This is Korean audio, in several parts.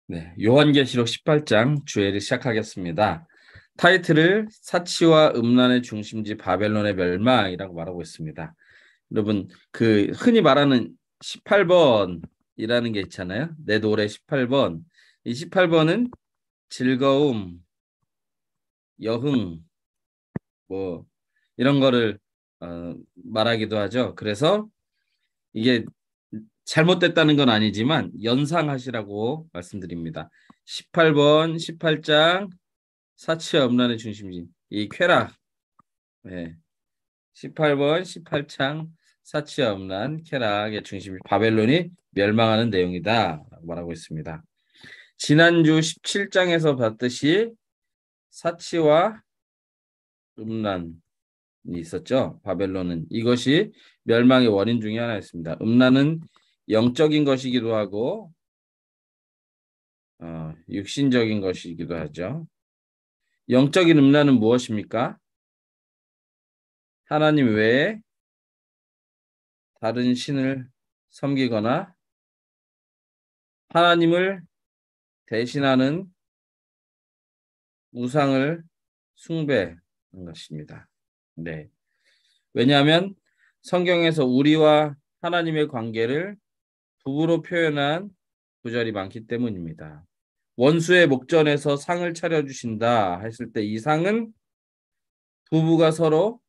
네, 요한계시록 18장 주애를 시작하겠습니다. 타이틀을 사치와 음란의 중심지 바벨론의 멸망이라고 말하고 있습니다. 여러분, 그 흔히 말하는 18번이라는 게 있잖아요. 내 노래 18번. 이 18번은 즐거움, 여흥, 뭐 이런 거를 말하기도 하죠. 그래서 이게 잘못됐다는 건 아니지만 연상하시라고 말씀드립니다. 18번, 18장 사치와 음란의 중심지 이 쾌락. 네. 18번, 18장 사치와 음란, 쾌락의 중심 바벨론이 멸망하는 내용이다 라고 말하고 있습니다. 지난주 17장에서 봤듯이 사치와 음란이 있었죠. 바벨론은 이것이 멸망의 원인 중에 하나였습니다. 음란은 영적인 것이기도 하고 육신적인 것이기도 하죠. 영적인 음란은 무엇입니까? 하나님 외에 다른 신을 섬기거나 하나님을 대신하는 우상을 숭배하는 것입니다. 네. 왜냐하면 성경에서 우리와 하나님의 관계를 부부로 표현한 구절이 많기 때문입니다. 원수의 목전에서 상을 차려주신다 했을 때 이 상은 부부가 서로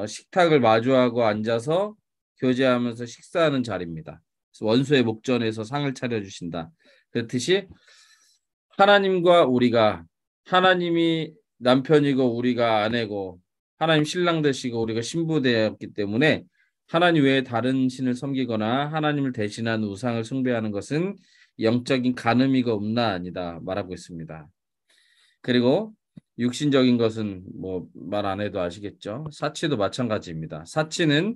식탁을 마주하고 앉아서 교제하면서 식사하는 자리입니다. 그래서 원수의 목전에서 상을 차려주신다. 그렇듯이 하나님과 우리가 하나님이 남편이고 우리가 아내고 하나님 신랑 되시고 우리가 신부 되었기 때문에 하나님 외에 다른 신을 섬기거나 하나님을 대신한 우상을 숭배하는 것은 영적인 간음이고 음란이다 말하고 있습니다. 그리고 육신적인 것은 뭐 말 안 해도 아시겠죠. 사치도 마찬가지입니다. 사치는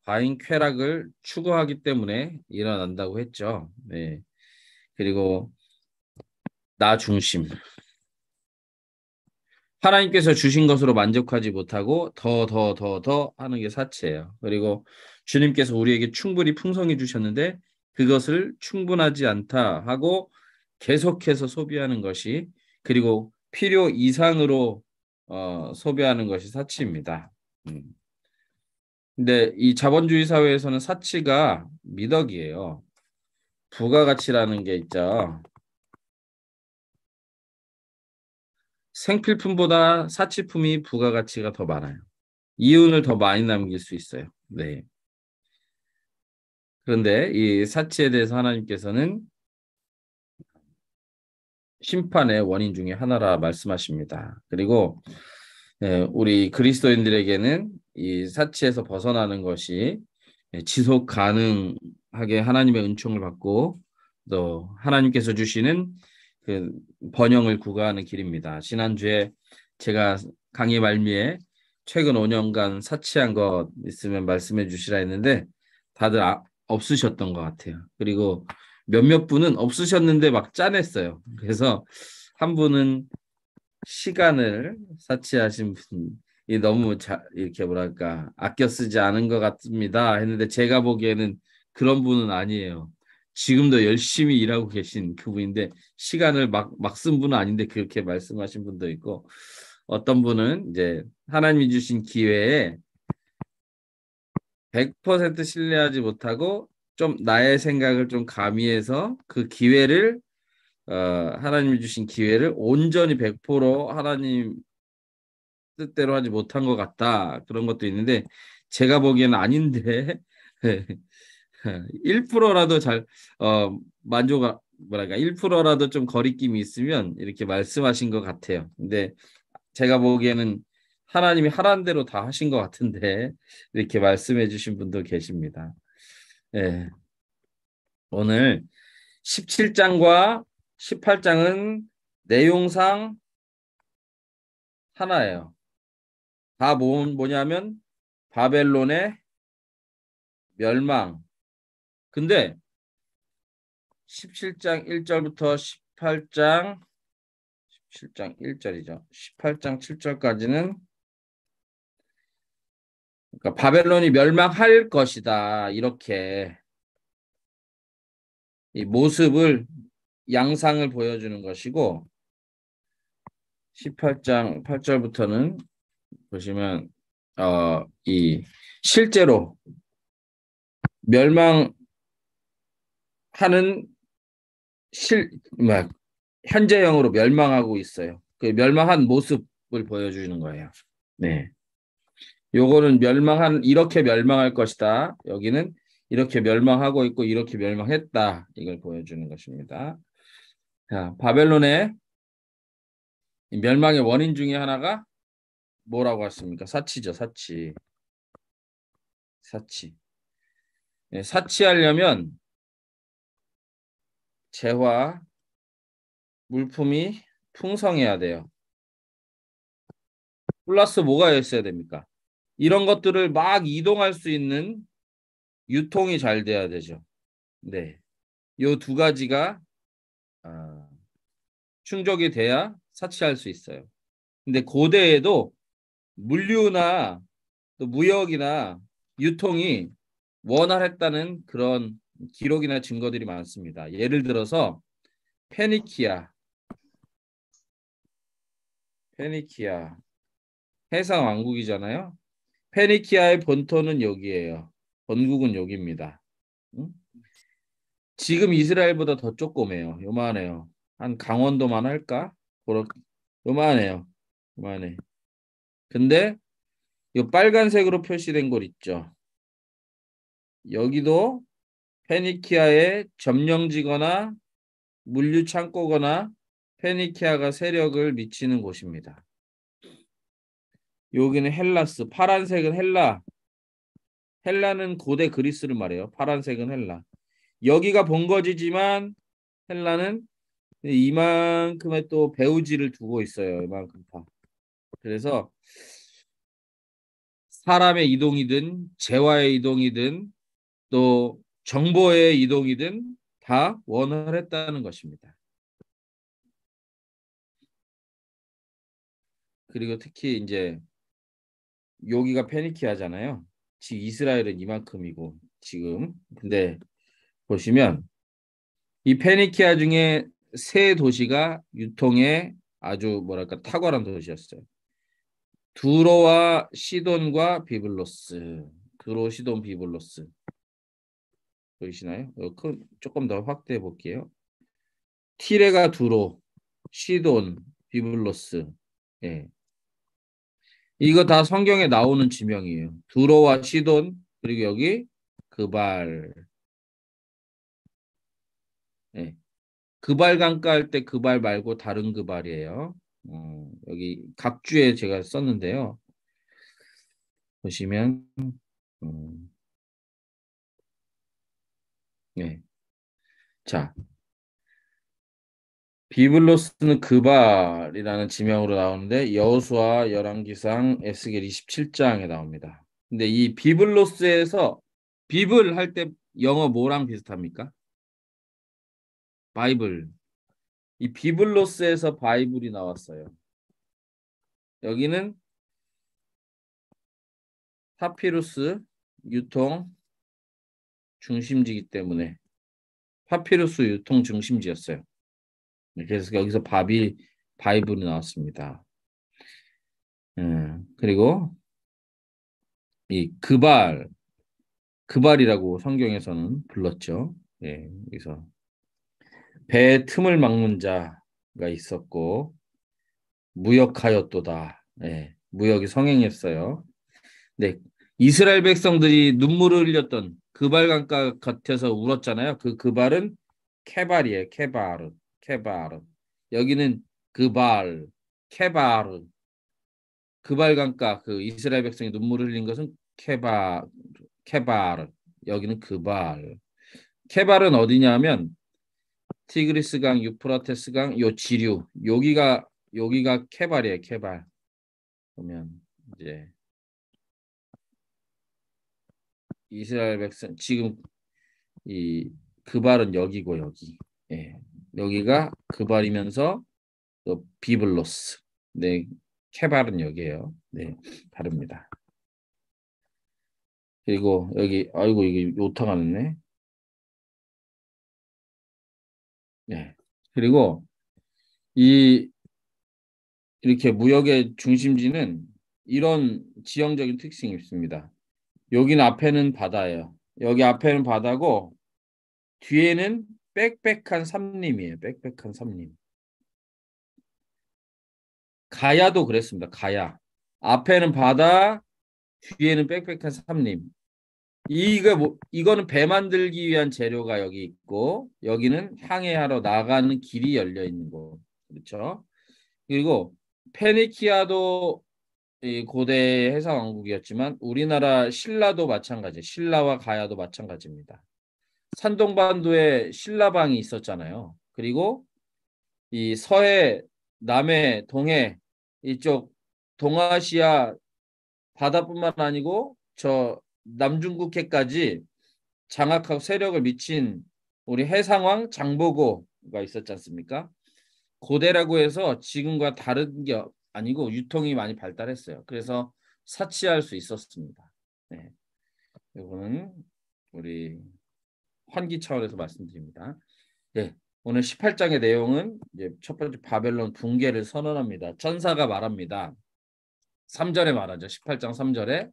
과잉 쾌락을 추구하기 때문에 일어난다고 했죠. 네. 그리고 나 중심. 하나님께서 주신 것으로 만족하지 못하고 더 하는 게 사치예요. 그리고 주님께서 우리에게 충분히 풍성히 주셨는데 그것을 충분하지 않다 하고 계속해서 소비하는 것이 그리고 필요 이상으로 소비하는 것이 사치입니다. 음. 근데 이 자본주의 사회에서는 사치가 미덕이에요. 부가가치라는 게 있죠. 생필품보다 사치품이 부가가치가 더 많아요. 이윤을 더 많이 남길 수 있어요. 네. 그런데 이 사치에 대해서 하나님께서는 심판의 원인 중에 하나라 말씀하십니다. 그리고 우리 그리스도인들에게는 이 사치에서 벗어나는 것이 지속 가능하게 하나님의 은총을 받고 또 하나님께서 주시는 그 번영을 구가하는 길입니다. 지난주에 제가 강의 말미에 최근 5년간 사치한 것 있으면 말씀해 주시라 했는데 다들 없으셨던 것 같아요. 그리고 몇몇 분은 없으셨는데 막 짜냈어요. 그래서 한 분은 시간을 사치하신 분이 너무 이렇게 뭐랄까 아껴 쓰지 않은 것 같습니다 했는데 제가 보기에는 그런 분은 아니에요. 지금도 열심히 일하고 계신 그분인데 시간을 막 쓴 분은 아닌데 그렇게 말씀하신 분도 있고 어떤 분은 이제 하나님이 주신 기회에 100% 신뢰하지 못하고 좀 나의 생각을 좀 가미해서 그 기회를 하나님이 주신 기회를 온전히 100% 하나님 뜻대로 하지 못한 것 같다. 그런 것도 있는데 제가 보기에는 아닌데 1%라도 잘 만족 뭐랄까 1%라도 좀 거리낌이 있으면 이렇게 말씀하신 것 같아요. 근데 제가 보기에는 하나님이 하라는 대로 다 하신 것 같은데 이렇게 말씀해 주신 분도 계십니다. 예. 오늘 17장과 18장은 내용상 하나예요. 다 뭐냐면 바벨론의 멸망. 근데 17장 1절부터 17장 1절이죠. 18장 7절까지는 그러니까 바벨론이 멸망할 것이다. 이렇게 이 모습을 양상을 보여주는 것이고 18장 8절부터는 보시면 이 실제로 멸망하는 실 뭐, 현재형으로 멸망하고 있어요. 그 멸망한 모습을 보여주는 거예요. 네. 요거는 이렇게 멸망할 것이다. 여기는 이렇게 멸망하고 있고 이렇게 멸망했다. 이걸 보여주는 것입니다. 자, 바벨론의 멸망의 원인 중에 하나가 뭐라고 했습니까? 사치죠, 사치. 사치. 네, 사치하려면 재화, 물품이 풍성해야 돼요. 플러스 뭐가 있어야 됩니까? 이런 것들을 막 이동할 수 있는 유통이 잘 돼야 되죠. 네. 요 두 가지가 아, 충족이 돼야 사치할 수 있어요. 근데 고대에도 물류나 또 무역이나 유통이 원활했다는 그런 기록이나 증거들이 많습니다. 예를 들어서 페니키아, 페니키아 해상 왕국이잖아요. 페니키아의 본토는 여기예요. 본국은 여기입니다. 응? 지금 이스라엘보다 더 조그매요. 요만해요. 한 강원도만 할까? 요만해요. 요만해. 근데 이 빨간색으로 표시된 곳 있죠. 여기도 페니키아의 점령지거나 물류 창고거나 페니키아가 세력을 미치는 곳입니다. 여기는 헬라스, 파란색은 헬라. 헬라는 고대 그리스를 말해요. 파란색은 헬라. 여기가 본거지지만 헬라는 이만큼의 또 배우지를 두고 있어요. 이만큼 다. 그래서 사람의 이동이든 재화의 이동이든 또 정보의 이동이든 다 원활했다는 것입니다. 그리고 특히 이제 여기가 페니키아잖아요. 지금 이스라엘은 이만큼이고 지금 근데 보시면 이 페니키아 중에 세 도시가 유통에 아주 뭐랄까 탁월한 도시였어요. 두로와 시돈과 비블로스. 두로, 시돈, 비블로스. 보이시나요? 조금 더 확대해 볼게요. 티레가 두로, 시돈, 비블로스. 예. 이거 다 성경에 나오는 지명이에요. 두로와 시돈, 그리고 여기 그발. 예. 그발 강가 할 때 그발 말고 다른 그발이에요. 여기 각주에 제가 썼는데요. 보시면 음, 네. 자, 비블로스는 그발이라는 지명으로 나오는데 여호수아 열왕기상 에스겔 27장에 나옵니다. 근데 이 비블로스에서 비블 할 때 영어 뭐랑 비슷합니까? 바이블. 이 비블로스에서 바이블이 나왔어요. 여기는 파피루스 유통 중심지이기 때문에 파피루스 유통 중심지였어요. 그래서 여기서 바이블이 나왔습니다. 그리고 이 그발이라고 성경에서는 불렀죠. 예, 그래서 배 틈을 막는 자가 있었고 무역하였도다. 예, 무역이 성행했어요. 네, 이스라엘 백성들이 눈물을 흘렸던 그발 강가 곁에서 울었잖아요. 그 그발은 케발이에요. 케바르, 케바르. 여기는 그발, 케바르. 그발 강가 그 이스라엘 백성이 눈물을 흘린 것은 케바르. 여기는 그발. 케발은 어디냐면 티그리스강, 유프라테스강 요 지류 여기가 케발이에요. 케발. 보면 이제 이스라엘 백성 지금 이 그발은 여기고 여기. 예. 여기가 그발이면서 또 비블로스. 네. 케발은 여기예요. 네. 다릅니다. 그리고 여기 아이고 이게 오타가 났네. 네. 그리고 이 이렇게 무역의 중심지는 이런 지형적인 특징이 있습니다. 여기는 앞에는 바다예요. 여기 앞에는 바다고 뒤에는 빽빽한 삼림이에요. 빽빽한 삼림. 가야도 그랬습니다. 가야. 앞에는 바다, 뒤에는 빽빽한 삼림. 이거는 배 만들기 위한 재료가 여기 있고 여기는 항해하러 나가는 길이 열려 있는 곳. 그렇죠? 그리고 페니키아도 이 고대 해상 왕국이었지만 우리나라 신라도 마찬가지. 신라와 가야도 마찬가지입니다. 산동반도에 신라방이 있었잖아요. 그리고 이 서해, 남해, 동해 이쪽 동아시아 바다뿐만 아니고 저 남중국해까지 장악하고 세력을 미친 우리 해상왕 장보고가 있었지 않습니까? 고대라고 해서 지금과 다른 게 아니고 유통이 많이 발달했어요. 그래서 사치할 수 있었습니다. 네, 이거는 우리 환기 차원에서 말씀드립니다. 네, 오늘 18장의 내용은 이제 첫 번째 바벨론 붕괴를 선언합니다. 천사가 말합니다. 3절에 말하죠. 18장 3절에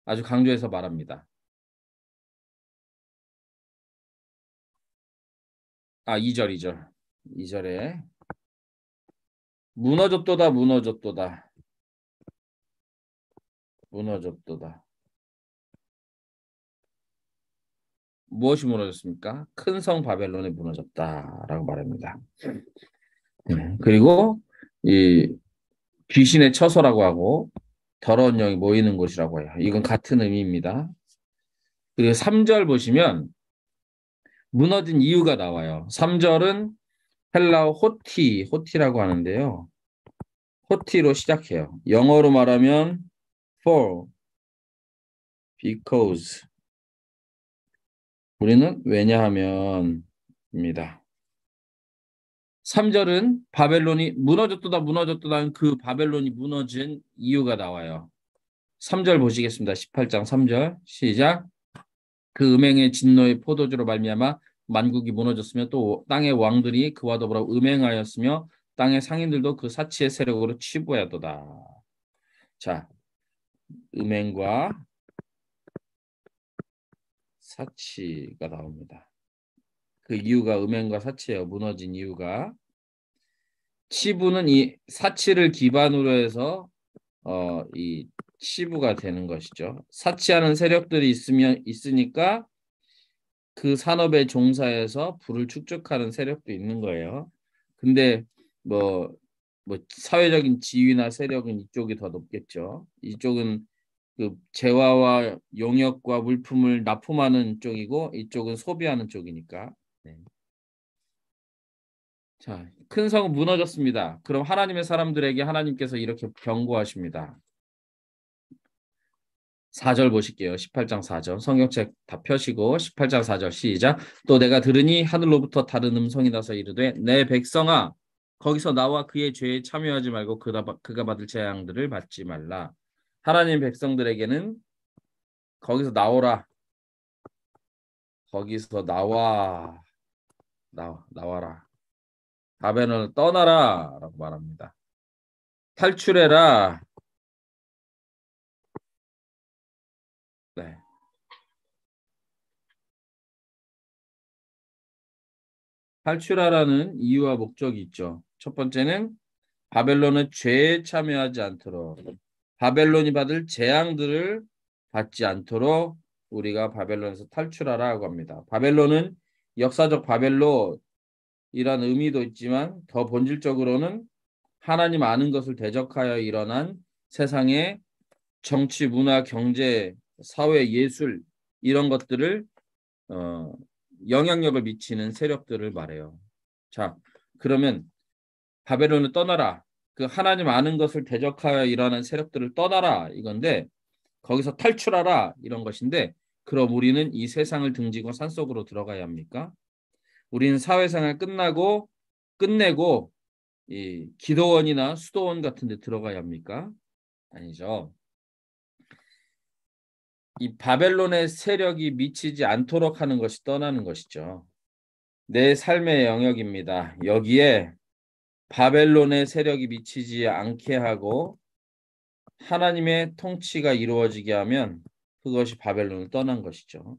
아주 강조해서 말합니다. 2절, 2절. 2절에 무너졌도다, 무너졌도다, 무너졌도다. 무엇이 무너졌습니까? 큰 성 바벨론이 무너졌다라고 말합니다. 그리고 이 귀신의 처소라고 하고 더러운 영이 모이는 곳이라고 해요. 이건 같은 의미입니다. 그리고 3절 보시면 무너진 이유가 나와요. 3절은 헬라어 호티라고 하는데요. 호티로 시작해요. 영어로 말하면 for, because. 우리는 왜냐하면입니다. 3절은 바벨론이 무너졌다는 그 바벨론이 무너진 이유가 나와요. 3절 보시겠습니다. 18장 3절 시작. 그 음행의 진노의 포도주로 말미암아 만국이 무너졌으며 또 땅의 왕들이 그와 더불어 음행하였으며 땅의 상인들도 그 사치의 세력으로 치부하였도다. 자, 음행과 사치가 나옵니다. 그 이유가 음행과 사치예요. 무너진 이유가. 치부는 이 사치를 기반으로 해서 이 치부가 되는 것이죠. 사치하는 세력들이 있으니까 그 산업에 종사해서 부를 축적하는 세력도 있는 거예요. 근데 뭐, 사회적인 지위나 세력은 이쪽이 더 높겠죠. 이쪽은 그 재화와 용역과 물품을 납품하는 쪽이고 이쪽은 소비하는 쪽이니까. 네. 자, 큰 성은 무너졌습니다. 그럼 하나님의 사람들에게 하나님께서 이렇게 경고하십니다. 4절 보실게요. 18장 4절. 성경책 다 펴시고 18장 4절 시작. 또 내가 들으니 하늘로부터 다른 음성이 나서 이르되 내 백성아 거기서 나와 그의 죄에 참여하지 말고 그가 받을 재앙들을 받지 말라. 하나님 백성들에게는 거기서 나오라. 거기서 나와라. 바벨론을 떠나라라고 말합니다. 탈출해라. 네. 탈출하라는 이유와 목적이 있죠. 첫 번째는 바벨론은 죄에 참여하지 않도록 바벨론이 받을 재앙들을 받지 않도록 우리가 바벨론에서 탈출하라고 합니다. 바벨론은 역사적 바벨론이란 의미도 있지만 더 본질적으로는 하나님 아는 것을 대적하여 일어난 세상의 정치, 문화, 경제, 사회, 예술 이런 것들을 어, 영향력을 미치는 세력들을 말해요. 자, 그러면 바벨론을 떠나라. 그 하나님 아는 것을 대적하여 일어나는 세력들을 떠나라 이건데 거기서 탈출하라 이런 것인데 그럼 우리는 이 세상을 등지고 산속으로 들어가야 합니까? 우리는 사회생활 끝내고 이 기도원이나 수도원 같은 데 들어가야 합니까? 아니죠. 이 바벨론의 세력이 미치지 않도록 하는 것이 떠나는 것이죠. 내 삶의 영역입니다. 여기에 바벨론의 세력이 미치지 않게 하고 하나님의 통치가 이루어지게 하면 그것이 바벨론을 떠난 것이죠.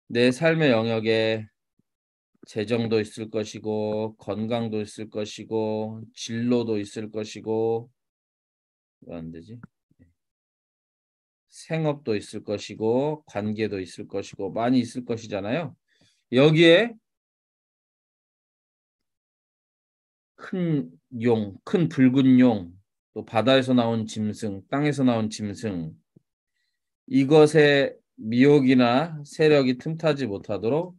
내 삶의 영역에 재정도 있을 것이고 건강도 있을 것이고 진로도 있을 것이고 왜 안 되지? 생업도 있을 것이고 관계도 있을 것이고 많이 있을 것이잖아요. 여기에 큰 용, 큰 붉은 용, 또 바다에서 나온 짐승, 땅에서 나온 짐승, 이것의 미혹이나 세력이 틈타지 못하도록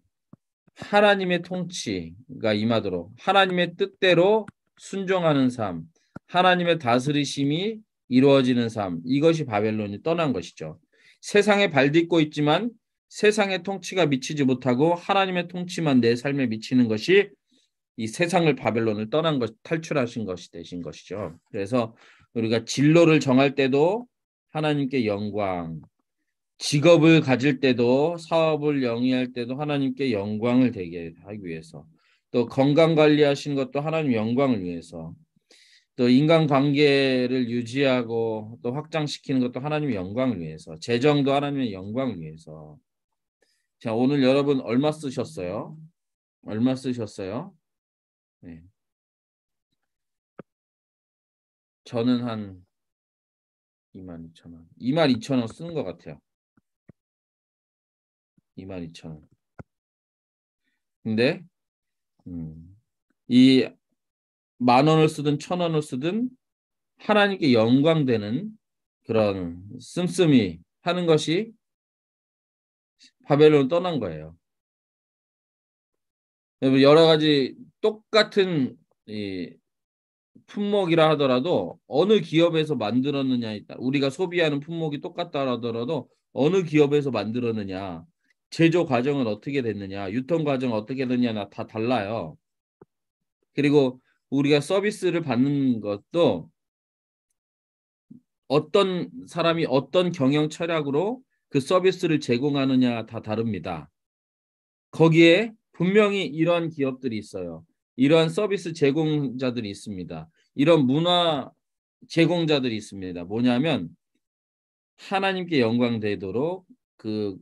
하나님의 통치가 임하도록 하나님의 뜻대로 순종하는 삶, 하나님의 다스리심이 이루어지는 삶, 이것이 바벨론이 떠난 것이죠. 세상에 발딛고 있지만 세상의 통치가 미치지 못하고 하나님의 통치만 내 삶에 미치는 것이 이 세상을 바벨론을 떠난 것, 탈출하신 것이 되신 것이죠. 그래서 우리가 진로를 정할 때도 하나님께 영광, 직업을 가질 때도 사업을 영위할 때도 하나님께 영광을 되게 하기 위해서, 또 건강 관리하시는 것도 하나님 영광을 위해서, 또 인간 관계를 유지하고 또 확장시키는 것도 하나님의 영광을 위해서, 재정도 하나님의 영광을 위해서. 자, 오늘 여러분 얼마 쓰셨어요? 얼마 쓰셨어요? 네. 저는 한 22,000원. 22,000원 쓰는 것 같아요. 22,000원. 근데 이 10,000원을 쓰든 1,000원을 쓰든 하나님께 영광되는 그런 씀씀이 하는 것이 바벨론을 떠난 거예요. 여러 가지 똑같은 이 품목이라 하더라도 어느 기업에서 만들었느냐에 따라 우리가 소비하는 품목이 똑같다 하더라도 어느 기업에서 만들었느냐, 제조 과정은 어떻게 됐느냐, 유통 과정은 어떻게 됐느냐 다 달라요. 그리고 우리가 서비스를 받는 것도 어떤 사람이 어떤 경영 철학으로 그 서비스를 제공하느냐 다 다릅니다. 거기에 분명히 이런 기업들이 있어요. 이런 서비스 제공자들이 있습니다. 이런 문화 제공자들이 있습니다. 뭐냐면 하나님께 영광 되도록 그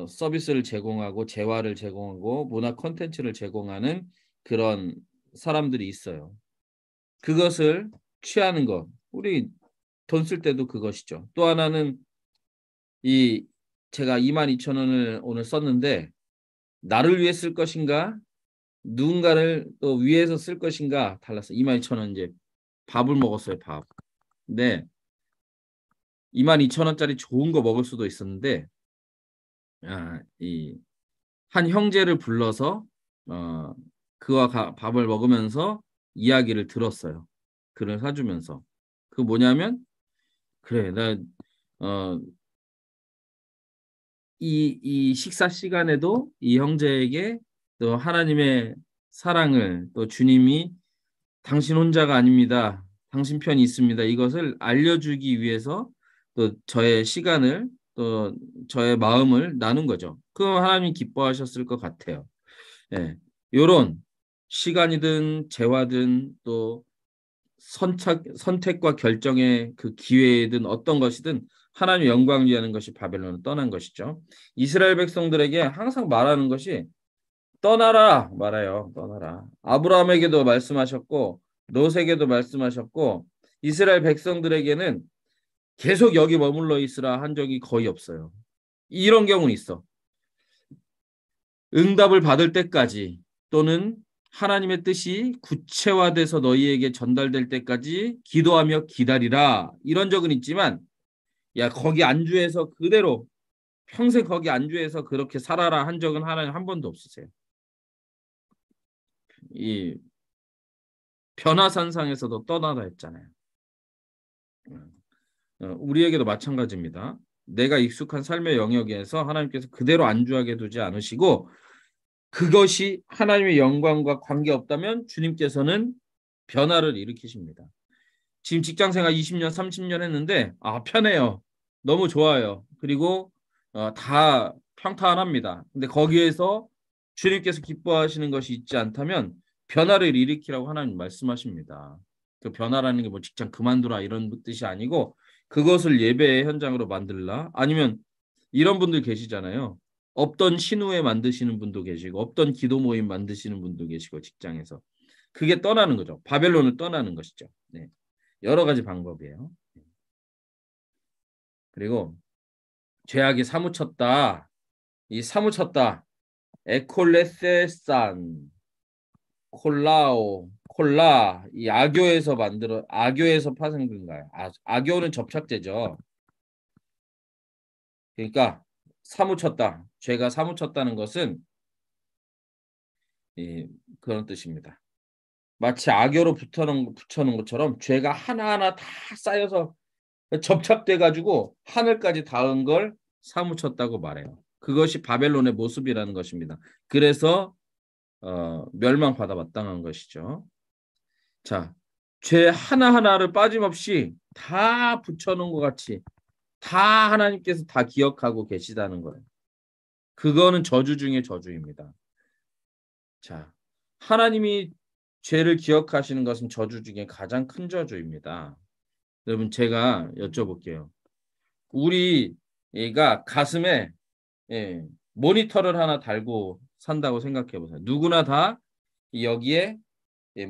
서비스를 제공하고 재화를 제공하고 문화 콘텐츠를 제공하는 그런 사람들이 있어요. 그것을 취하는 것. 우리 돈 쓸 때도 그것이죠. 또 하나는 이 제가 22,000원을 오늘 썼는데 나를 위해 쓸 것인가 누군가를 또 위해서 쓸 것인가 달랐어요. 22,000원 이제 밥을 먹었어요. 밥. 근데 22,000원짜리 좋은 거 먹을 수도 있었는데 이 한 형제를 불러서 그와 밥을 먹으면서 이야기를 들었어요. 그를 사주면서. 그 뭐냐면 그래 나 어, 이 식사 시간에도 이 형제에게 또 하나님의 사랑을 또 주님이 당신 혼자가 아닙니다. 당신 편이 있습니다. 이것을 알려주기 위해서 또 저의 시간을 또 저의 마음을 나눈 거죠. 그 하나님이 기뻐하셨을 것 같아요. 예. 요런 시간이든 재화든 또 선택과 결정의 그 기회든 어떤 것이든 하나님의 영광을 위하는 것이 바벨론을 떠난 것이죠. 이스라엘 백성들에게 항상 말하는 것이 떠나라 말아요. 떠나라. 아브라함에게도 말씀하셨고 롯에게도 말씀하셨고 이스라엘 백성들에게는 계속 여기 머물러 있으라 한 적이 거의 없어요. 이런 경우는 있어. 응답을 받을 때까지 또는 하나님의 뜻이 구체화돼서 너희에게 전달될 때까지 기도하며 기다리라. 이런 적은 있지만 야 거기 안주해서 그대로 평생 거기 안주해서 그렇게 살아라 한 적은 하나님 한 번도 없으세요. 이 변화산상에서도 떠나다 했잖아요. 우리에게도 마찬가지입니다. 내가 익숙한 삶의 영역에서 하나님께서 그대로 안주하게 두지 않으시고 그것이 하나님의 영광과 관계없다면 주님께서는 변화를 일으키십니다. 지금 직장생활 20년, 30년 했는데 편해요. 너무 좋아요. 그리고 다 평탄합니다. 근데 거기에서 주님께서 기뻐하시는 것이 있지 않다면 변화를 일으키라고 하나님 말씀하십니다. 그 변화라는 게 뭐 직장 그만두라 이런 뜻이 아니고 그것을 예배의 현장으로 만들라. 아니면 이런 분들 계시잖아요. 없던 신우회 만드시는 분도 계시고 없던 기도 모임 만드시는 분도 계시고 직장에서 그게 떠나는 거죠. 바벨론을 떠나는 것이죠. 네. 여러 가지 방법이에요. 그리고 죄악이 사무쳤다. 이 사무쳤다. 에콜레세산 콜라 이 악교에서 파생된 거예요. 악교는 접착제죠. 그러니까 사무쳤다. 죄가 사무쳤다는 것은 그런 뜻입니다. 마치 악교로 붙여놓은 것처럼 죄가 하나하나 다 쌓여서 접착돼 가지고 하늘까지 닿은 걸 사무쳤다고 말해요. 그것이 바벨론의 모습이라는 것입니다. 그래서 멸망받아 마땅한 것이죠. 자, 죄 하나하나를 빠짐없이 다 붙여놓은 것 같이 다 하나님께서 다 기억하고 계시다는 거예요. 그거는 저주 중에 저주입니다. 자, 하나님이 죄를 기억하시는 것은 저주 중에 가장 큰 저주입니다. 여러분 제가 여쭤볼게요. 우리가 가슴에 모니터를 하나 달고 산다고 생각해 보세요. 누구나 다 여기에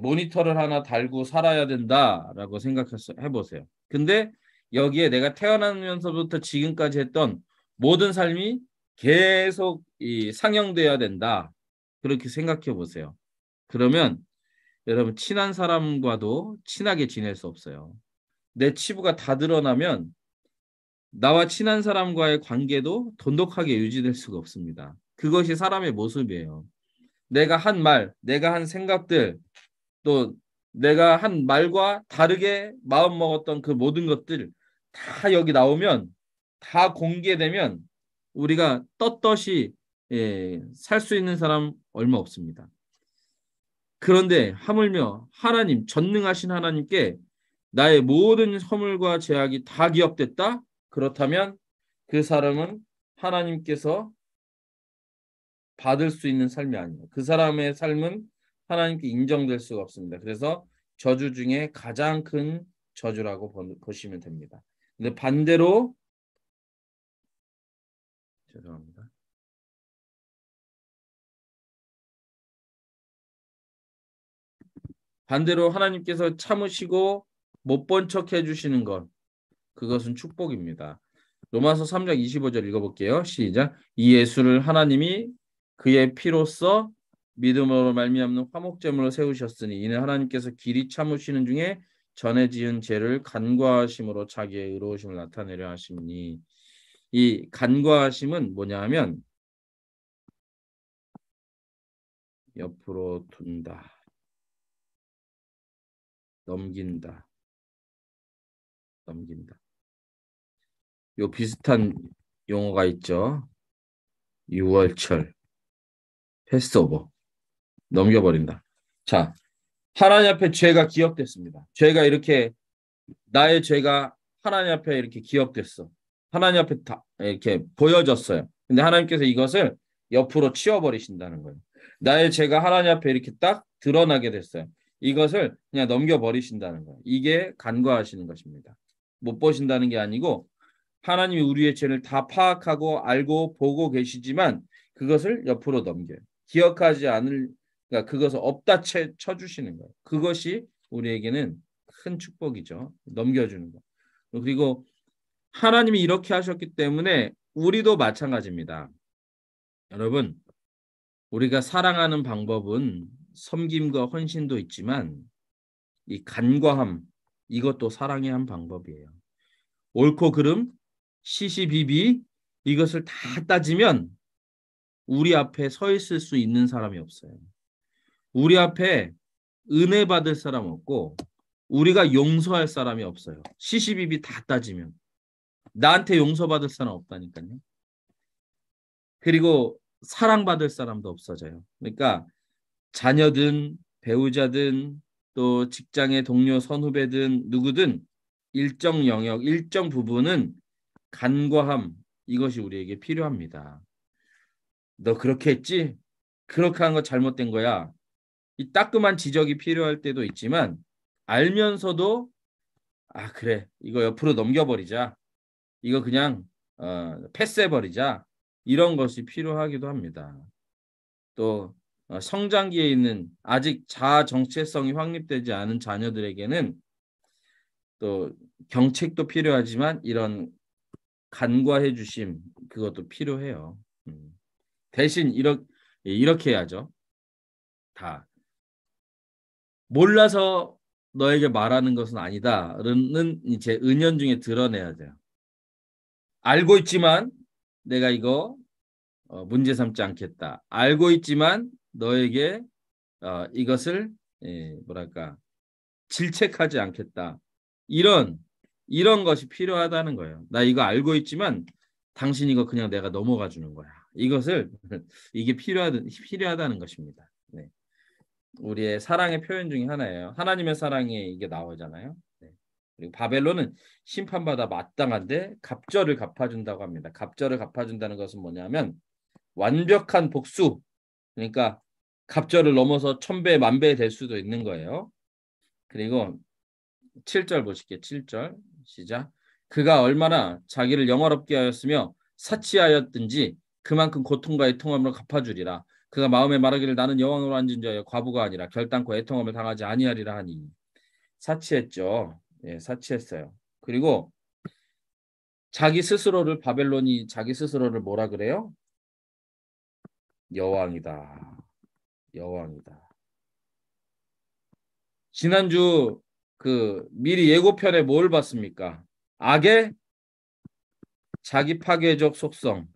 모니터를 하나 달고 살아야 된다라고 생각해 보세요. 근데 여기에 내가 태어나면서부터 지금까지 했던 모든 삶이 계속 상영돼야 된다. 그렇게 생각해 보세요. 그러면 여러분 친한 사람과도 친하게 지낼 수 없어요. 내 치부가 다 드러나면 나와 친한 사람과의 관계도 돈독하게 유지될 수가 없습니다. 그것이 사람의 모습이에요. 내가 한 말, 내가 한 생각들, 또 내가 한 말과 다르게 마음 먹었던 그 모든 것들 다 여기 나오면 다 공개되면 우리가 떳떳이 살 수 있는 사람 얼마 없습니다. 그런데 하물며 하나님, 전능하신 하나님께 나의 모든 허물과 죄악이 다 기억됐다? 그렇다면 그 사람은 하나님께서 받을 수 있는 삶이 아니에요. 그 사람의 삶은 하나님께 인정될 수가 없습니다. 그래서 저주 중에 가장 큰 저주라고 보시면 됩니다. 근데 반대로 죄송합니다. 반대로 하나님께서 참으시고 못 본 척 해주시는 것 그것은 축복입니다. 로마서 3장 25절 읽어볼게요. 시작. 이 예수를 하나님이 그의 피로써 믿음으로 말미암는 화목제물로 세우셨으니 이는 하나님께서 길이 참으시는 중에 전에 지은 죄를 간과하심으로 자기의 의로우심을 나타내려 하심이니 이 간과하심은 뭐냐 하면 옆으로 둔다, 넘긴다. 요 비슷한 용어가 있죠. 유월절, 패스오버, 넘겨버린다. 자, 하나님 앞에 죄가 기억됐습니다. 죄가 이렇게 나의 죄가 하나님 앞에 이렇게 기억됐어. 하나님 앞에 다 이렇게 보여졌어요. 근데 하나님께서 이것을 옆으로 치워버리신다는 거예요. 나의 죄가 하나님 앞에 이렇게 딱 드러나게 됐어요. 이것을 그냥 넘겨버리신다는 거예요. 이게 간과하시는 것입니다. 못 보신다는 게 아니고 하나님이 우리의 죄를 다 파악하고 알고 보고 계시지만 그것을 옆으로 넘겨요. 기억하지 않을 그러니까 그것을 없다 쳐주시는 거예요. 그것이 우리에게는 큰 축복이죠. 넘겨주는 거. 그리고 하나님이 이렇게 하셨기 때문에 우리도 마찬가지입니다. 여러분, 우리가 사랑하는 방법은 섬김과 헌신도 있지만 이 간과함 이것도 사랑의 한 방법이에요. 옳고 그름, 시시비비 이것을 다 따지면 우리 앞에 서 있을 수 있는 사람이 없어요. 우리 앞에 은혜 받을 사람 없고 우리가 용서할 사람이 없어요. 시시비비 다 따지면 나한테 용서받을 사람 없다니까요. 그리고 사랑받을 사람도 없어져요. 그러니까 자녀든 배우자든 또 직장의 동료 선후배든 누구든 일정 영역, 일정 부분은 간과함 이것이 우리에게 필요합니다. 너 그렇게 했지? 그렇게 한 거 잘못된 거야. 이 따끔한 지적이 필요할 때도 있지만 알면서도 그래 이거 옆으로 넘겨버리자. 이거 그냥 패스해버리자. 이런 것이 필요하기도 합니다. 또 성장기에 있는 아직 자아 정체성이 확립되지 않은 자녀들에게는 또 경책도 필요하지만 이런 간과해 주심 그것도 필요해요. 대신 이렇게 해야죠. 다 몰라서 너에게 말하는 것은 아니다는 제 은연 중에 드러내야 돼요. 알고 있지만 내가 이거 문제 삼지 않겠다. 알고 있지만 너에게 이것을 뭐랄까 질책하지 않겠다. 이런 것이 필요하다는 거예요. 나 이거 알고 있지만 당신 이거 그냥 내가 넘어가 주는 거야. 이것을 이게 필요하다는 것입니다. 네. 우리의 사랑의 표현 중에 하나예요. 하나님의 사랑에 이게 나오잖아요. 네. 그리고 바벨론은 심판받아 마땅한데 갑절을 갚아준다고 합니다. 갑절을 갚아준다는 것은 뭐냐면 완벽한 복수. 그러니까 갑절을 넘어서 1000배, 10,000배 될 수도 있는 거예요. 그리고 7절 보실게요. 7절 시작. 그가 얼마나 자기를 영화롭게 하였으며 사치하였든지 그만큼 고통과 애통함으로 갚아주리라. 그가 마음에 말하기를 나는 여왕으로 앉은 자여 과부가 아니라 결단코 애통함을 당하지 아니하리라 하니. 사치했죠. 예, 사치했어요. 그리고 바벨론이 자기 스스로를 뭐라 그래요? 여왕이다. 여왕이다. 지난주 미리 예고편에 뭘 봤습니까? 악의 자기 파괴적 속성.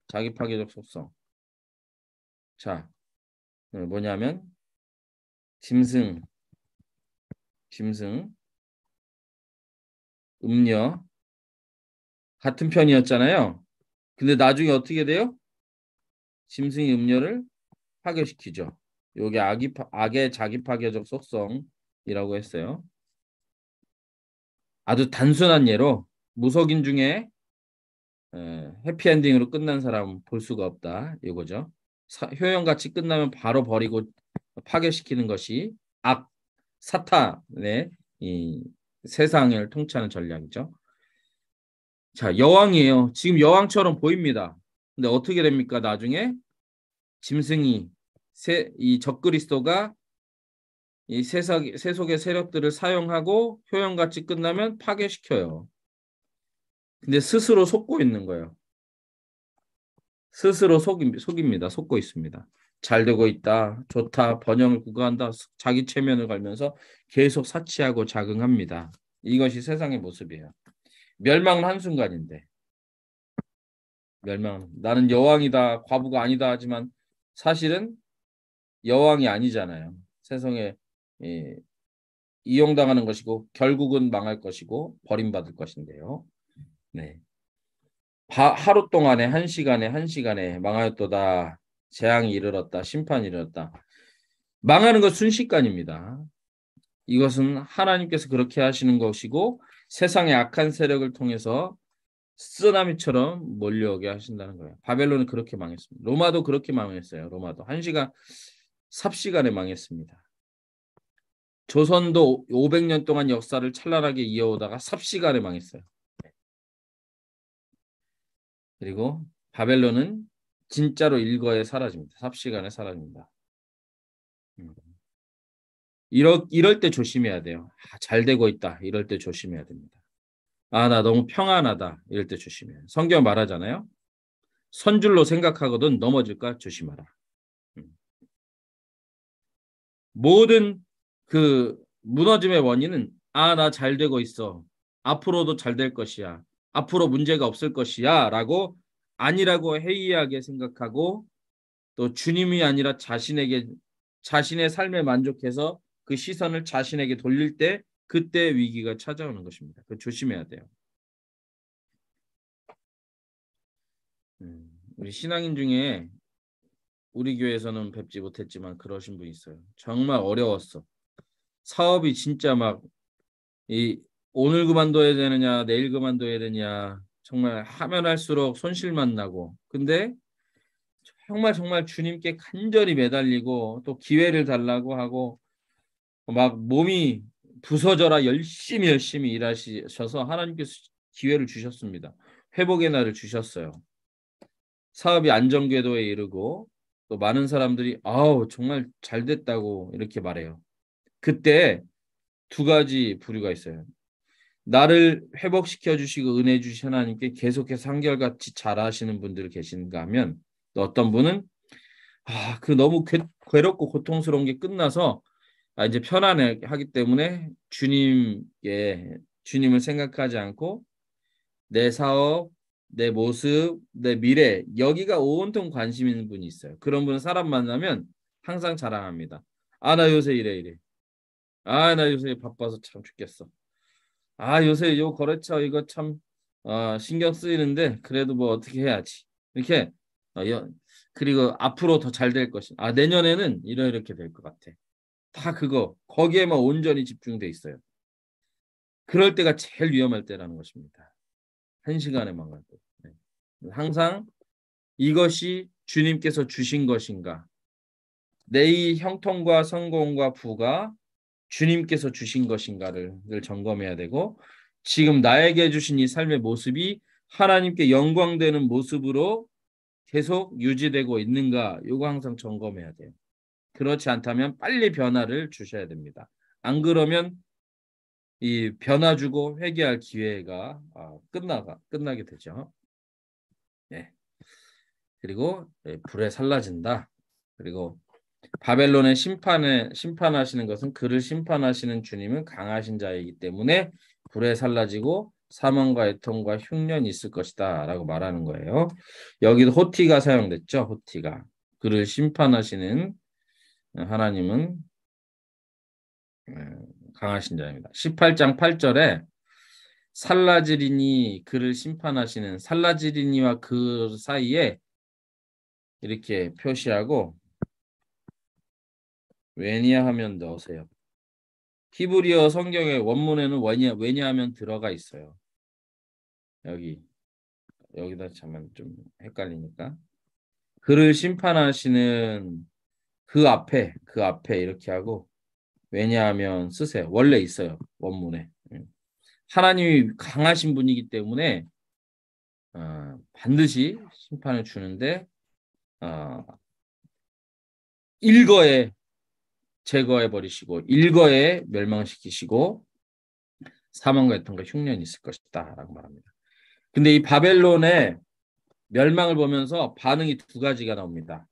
자기 파괴적 속성. 자, 뭐냐면 짐승, 음녀 같은 편이었잖아요. 근데 나중에 어떻게 돼요? 짐승이 음녀를 파괴시키죠. 요게 악의 자기 파괴적 속성이라고 했어요. 아주 단순한 예로 무속인 중에 해피엔딩으로 끝난 사람 볼 수가 없다. 이거죠. 효용같이 끝나면 바로 버리고 파괴시키는 것이 사탄의 이 세상을 통치하는 전략이죠. 자, 여왕이에요. 지금 여왕처럼 보입니다. 근데 어떻게 됩니까? 나중에 짐승이 이 적그리스도가 이 세속의 세력들을 사용하고 효용같이 끝나면 파괴시켜요. 근데 스스로 속고 있는 거예요. 스스로 속입니다. 속고 있습니다. 잘 되고 있다. 좋다. 번영을 구가한다. 자기 체면을 걸면서 계속 사치하고 자긍합니다. 이것이 세상의 모습이에요. 멸망은 한순간인데. 나는 여왕이다. 과부가 아니다 하지만 사실은 여왕이 아니잖아요. 세상에 이용당하는 것이고 결국은 망할 것이고 버림받을 것인데요. 네. 하루 동안에 한 시간에 망하였도다. 재앙이 이르렀다. 심판이 이르렀다. 망하는 것 순식간입니다. 이것은 하나님께서 그렇게 하시는 것이고 세상의 악한 세력을 통해서 쓰나미처럼 몰려오게 하신다는 거예요. 바벨론은 그렇게 망했습니다. 로마도 그렇게 망했어요. 로마도 삽시간에 망했습니다. 조선도 500년 동안 역사를 찬란하게 이어오다가 삽시간에 망했어요. 그리고 바벨론은 진짜로 일거에 사라집니다. 삽시간에 사라집니다. 이럴 때 조심해야 돼요. 잘 되고 있다. 이럴 때 조심해야 됩니다. 나 너무 평안하다. 이럴 때 조심해요. 성경 말하잖아요. 선줄로 생각하거든 넘어질까 조심하라. 모든 무너짐의 원인은 나 잘 되고 있어. 앞으로도 잘 될 것이야. 앞으로 문제가 없을 것이야. 라고 아니라고 해이하게 생각하고 또 주님이 아니라 자신의 삶에 만족해서 그 시선을 자신에게 돌릴 때 그때 위기가 찾아오는 것입니다. 조심해야 돼요. 우리 신앙인 중에 우리 교회에서는 뵙지 못했지만 그러신 분이 있어요. 정말 어려웠어. 사업이 진짜 오늘 그만둬야 되느냐 내일 그만둬야 되냐 정말 하면 할수록 손실만 나고 근데 정말 정말 주님께 간절히 매달리고 또 기회를 달라고 하고 막 몸이 부서져라 열심히 일하셔서 하나님께서 기회를 주셨습니다. 회복의 날을 주셨어요. 사업이 안정궤도에 이르고 또 많은 사람들이 아우 정말 잘 됐다고 이렇게 말해요. 그때 두 가지 부류가 있어요. 나를 회복시켜 주시고 은혜 주신 하나님께 계속해서 한결같이 잘하시는 분들 계신가 하면 또 어떤 분은 그 너무 괴롭고 고통스러운 게 끝나서 이제 편안하기 때문에 주님을 생각하지 않고 내 사업, 내 모습, 내 미래 여기가 온통 관심 있는 분이 있어요. 그런 분은 사람 만나면 항상 자랑합니다. 나 요새 이래. 나 요새 바빠서 참 죽겠어. 요새 요 거래처 이거 참 신경 쓰이는데 그래도 뭐 어떻게 해야지. 이렇게 그리고 앞으로 더 잘 될 것이. 내년에는 이렇게 될 것 같아. 다 거기에만 온전히 집중돼 있어요. 그럴 때가 제일 위험할 때라는 것입니다. 한 시간에 망할 때. 네. 항상 이것이 주님께서 주신 것인가? 내 이 형통과 성공과 부가 주님께서 주신 것인가를 늘 점검해야 되고 지금 나에게 주신 이 삶의 모습이 하나님께 영광되는 모습으로 계속 유지되고 있는가? 이거 항상 점검해야 돼요. 그렇지 않다면 빨리 변화를 주셔야 됩니다. 안 그러면 이 변화 주고 회개할 기회가 끝나게 되죠. 네. 그리고 불에 살라진다. 그리고 바벨론의 심판하시는 것은 그를 심판하시는 주님은 강하신 자이기 때문에 불에 살라지고 사망과 애통과 흉년이 있을 것이다 라고 말하는 거예요. 여기도 호티가 사용됐죠. 호티가. 그를 심판하시는 하나님은 강하신 자입니다. 18장 8절에 살라지리니 그를 심판하시는 살라지리니와 그 사이에 이렇게 표시하고 왜냐하면 넣으세요. 히브리어 성경의 원문에는 왜냐하면 들어가 있어요. 여기다 참면 좀 헷갈리니까 그를 심판하시는 그 앞에 이렇게 하고 왜냐하면 쓰세요. 원래 있어요. 원문에. 하나님이 강하신 분이기 때문에 반드시 심판을 주는데 일거에 제거해 버리시고 일거에 멸망시키시고 사망과 애통과 흉년이 있을 것이다라고 말합니다. 근데 이 바벨론의 멸망을 보면서 반응이 두 가지가 나옵니다.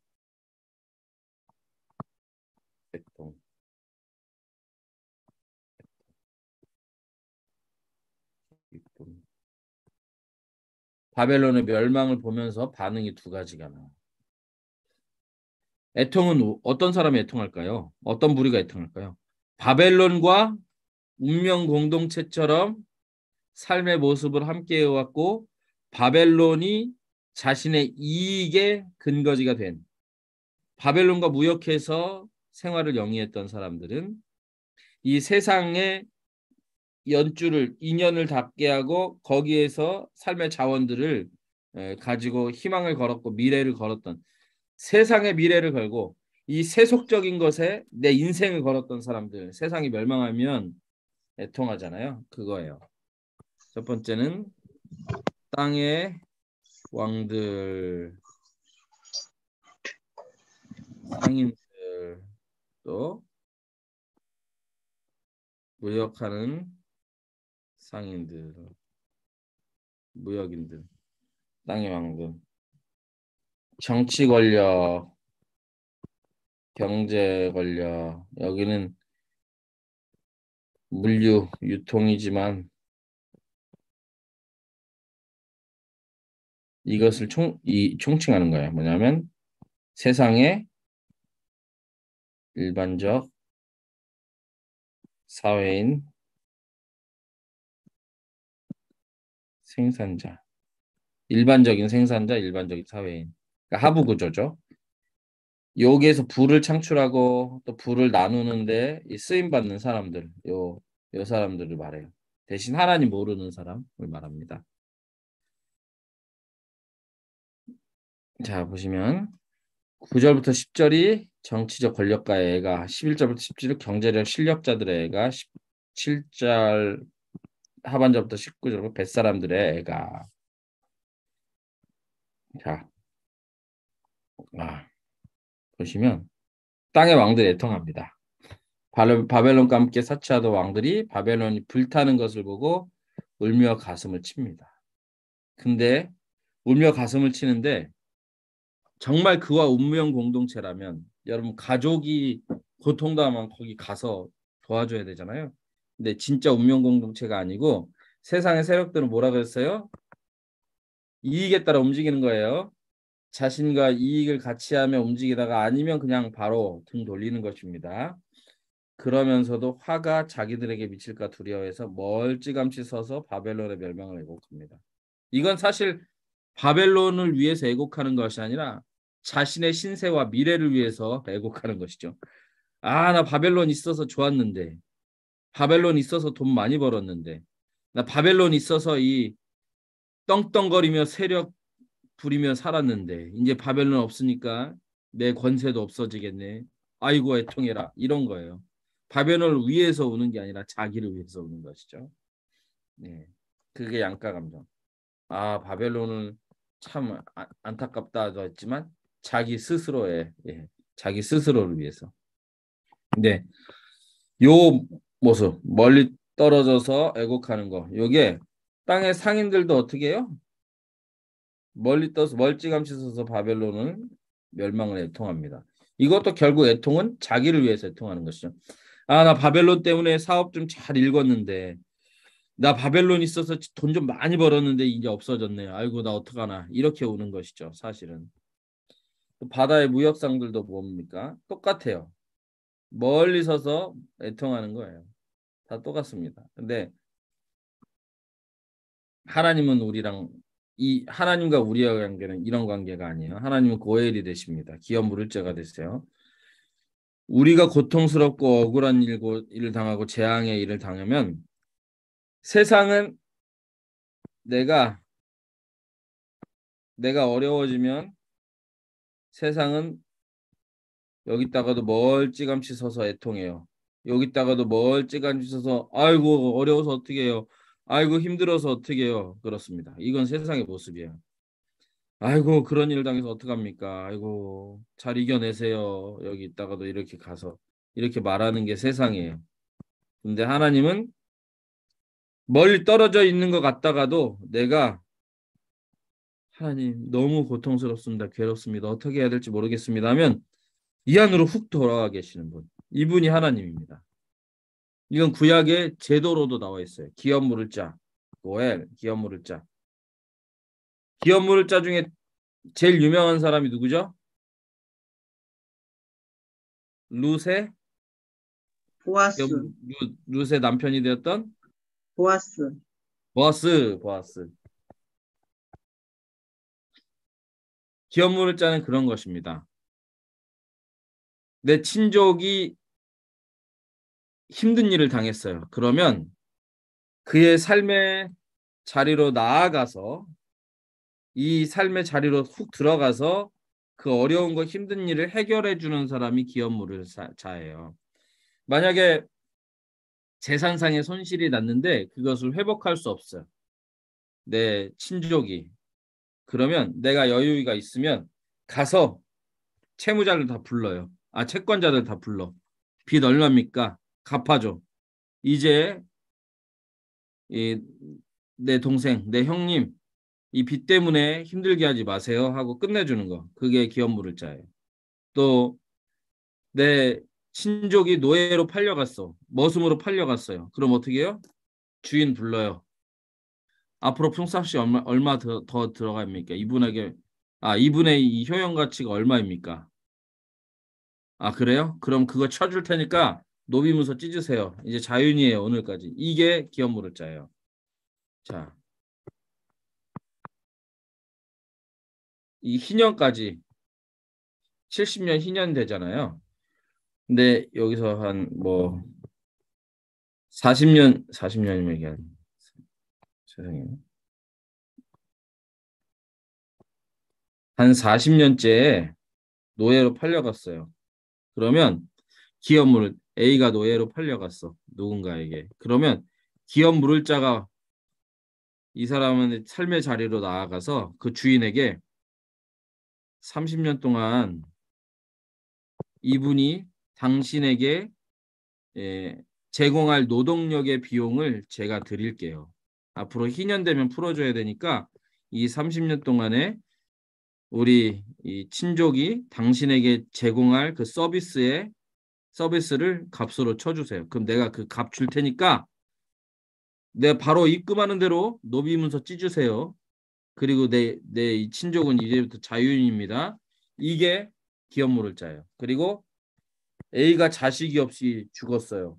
애통. 바벨론의 멸망을 보면서 반응이 두 가지가 나와요. 애통은 어떤 사람이 애통할까요? 어떤 부류가 애통할까요? 바벨론과 운명 공동체처럼 삶의 모습을 함께 해왔고 바벨론이 자신의 이익의 근거지가 된 바벨론과 무역해서 생활을 영위했던 사람들은 이 세상의 인연을 닿게 하고 거기에서 삶의 자원들을 가지고 희망을 걸었고 미래를 걸었던 세상의 미래를 걸고 이 세속적인 것에 내 인생을 걸었던 사람들 세상이 멸망하면 애통하잖아요. 그거예요. 첫 번째는 땅의 왕들, 상인들, 또 무역하는 상인들, 무역인들, 땅의 왕들, 정치 권력, 경제 권력, 여기는 물류, 유통이지만 이것을 총칭하는 거예요. 뭐냐면 세상의 일반적 사회인 생산자, 일반적인 생산자, 일반적인 사회인, 그러니까 하부 구조죠. 여기에서 부를 창출하고 또 부를 나누는데 이 쓰임 받는 사람들, 요 사람들을 말해요. 대신 하나님 모르는 사람을 말합니다. 자, 보시면 9절부터 10절이 정치적 권력가의 애가, 11절부터 17절 경제적 실력자들의 애가, 17절 하반절부터 19절 뱃사람들의 애가. 자, 보시면 땅의 왕들이 애통합니다. 바벨론과 함께 사치하던 왕들이 바벨론이 불타는 것을 보고 울며 가슴을 칩니다. 근데 울며 가슴을 치는데 정말 그와 운명 공동체라면 여러분 가족이 고통당하면 거기 가서 도와줘야 되잖아요. 근데 진짜 운명 공동체가 아니고 세상의 세력들은 뭐라 그랬어요? 이익에 따라 움직이는 거예요. 자신과 이익을 같이 하며 움직이다가 아니면 그냥 바로 등 돌리는 것입니다. 그러면서도 화가 자기들에게 미칠까 두려워해서 멀찌감치 서서 바벨론의 멸망을 애곡합니다. 이건 사실 바벨론을 위해서 애곡하는 것이 아니라 자신의 신세와 미래를 위해서 애곡하는 것이죠. 나 바벨론 있어서 좋았는데, 바벨론 있어서 돈 많이 벌었는데, 나 바벨론 있어서 이 떵떵거리며 세력 부리며 살았는데 이제 바벨론 없으니까 내 권세도 없어지겠네. 아이고 애통해라. 이런 거예요. 바벨론을 위해서 우는 게 아니라 자기를 위해서 우는 것이죠. 네, 그게 양가 감정. 바벨론은 참 안타깝다도 했지만 자기 스스로의 자기 스스로를 위해서. 근데 요 모습 멀리 떨어져서 애곡하는 거. 요게 땅의 상인들도 어떻게 해요? 멀리 떠서 멀찌감치 서서 바벨론은 멸망을 애통합니다. 이것도 결국 애통은 자기를 위해서 애통하는 것이죠. 나 바벨론 때문에 사업 좀 잘 읽었는데 나 바벨론 있어서 돈 좀 많이 벌었는데 이제 없어졌네. 아이고 나 어떡하나. 이렇게 오는 것이죠. 사실은. 바다의 무역상들도 뭡니까? 똑같아요. 멀리 서서 애통하는 거예요. 다 똑같습니다. 근데 하나님은 우리랑 이 하나님과 우리의 관계는 이런 관계가 아니에요. 하나님은 고엘이 되십니다. 기업 물을 자가 되세요. 우리가 고통스럽고 억울한 일을 당하고 재앙의 일을 당하면 세상은 내가 어려워지면 세상은 여기다가도 멀찌감치 서서 애통해요. 여기다가도 멀찌감치 서서 아이고 어려워서 어떻게 해요. 아이고 힘들어서 어떻게 해요. 그렇습니다. 이건 세상의 모습이에요. 아이고 그런 일 당해서 어떡합니까? 아이고 잘 이겨내세요. 여기 있다가도 이렇게 가서 이렇게 말하는 게 세상이에요. 근데 하나님은 멀리 떨어져 있는 것 같다가도 내가 하나님 너무 고통스럽습니다. 괴롭습니다. 어떻게 해야 될지 모르겠습니다 하면 이 안으로 훅 돌아와 계시는 분. 이분이 하나님입니다. 이건 구약의 제도로도 나와 있어요. 기업 물을 자, 고엘, 기업 물을 자. 기업 물을 자 중에 제일 유명한 사람이 누구죠? 룻의 보아스, 룻의 남편이 되었던 보아스. 보아스. 기업 물을 자는 그런 것입니다. 내 친족이 힘든 일을 당했어요. 그러면 그의 삶의 자리로 나아가서 이 삶의 자리로 훅 들어가서 그 어려운 거 힘든 일을 해결해 주는 사람이 기업물을 자예요. 만약에 재산상의 손실이 났는데 그것을 회복할 수 없어요. 내 친족이. 그러면 내가 여유가 있으면 가서 채무자를 다 불러요. 채권자들 다 불러. 빚 얼마입니까? 갚아줘. 이제 이, 내 동생, 내 형님 이 빚 때문에 힘들게 하지 마세요 하고 끝내주는 거. 그게 기업물을 자예요. 또 내 친족이 노예로 팔려갔어. 머슴으로 팔려갔어요. 그럼 어떻게 해요? 주인 불러요. 앞으로 품삯이 얼마 더 들어갑니까? 이분의 이 효용 가치가 얼마입니까? 그래요? 그럼 그거 쳐줄 테니까 노비문서 찢으세요. 이제 자윤이에요, 오늘까지. 이게 기업물을 짜예요. 자, 이 희년까지 70년 희년 되잖아요. 근데 여기서 한 뭐 40년이면 이게 세상에 한 40년째 노예로 팔려갔어요. 그러면 기업 물을 A가 노예로 팔려갔어. 누군가에게. 그러면 기업 물을 자가 이 사람은 삶의 자리로 나아가서 그 주인에게 30년 동안 이분이 당신에게 예, 제공할 노동력의 비용을 제가 드릴게요. 앞으로 희년되면 풀어줘야 되니까 이 30년 동안에 우리 이 친족이 당신에게 제공할 그 서비스를 값으로 쳐주세요. 그럼 내가 그 값 줄 테니까 내 바로 입금하는 대로 노비문서 찢으세요. 그리고 내 이 친족은 이제부터 자유인입니다. 이게 기업물을 짜요. 그리고 A가 자식이 없이 죽었어요.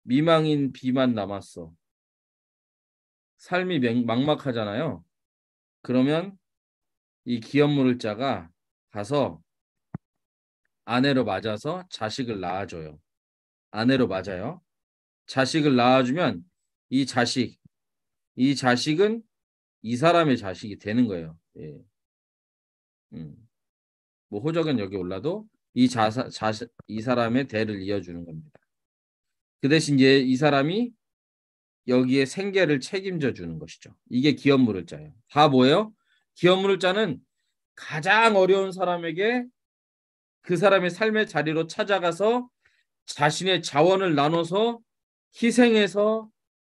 미망인 B만 남았어. 삶이 막막하잖아요. 그러면 이 기업물을 짜가 가서 아내로 맞아서 자식을 낳아줘요. 아내로 맞아요. 자식을 낳아주면 이 자식, 이 자식은 이 사람의 자식이 되는 거예요. 예. 뭐 호적은 여기 올라도 이 사람의 대를 이어주는 겁니다. 그 대신 이제 이 사람이 여기에 생계를 책임져 주는 것이죠. 이게 기업물을 짜요. 다 뭐예요? 기업물을 짜는 가장 어려운 사람에게 그 사람의 삶의 자리로 찾아가서 자신의 자원을 나눠서 희생해서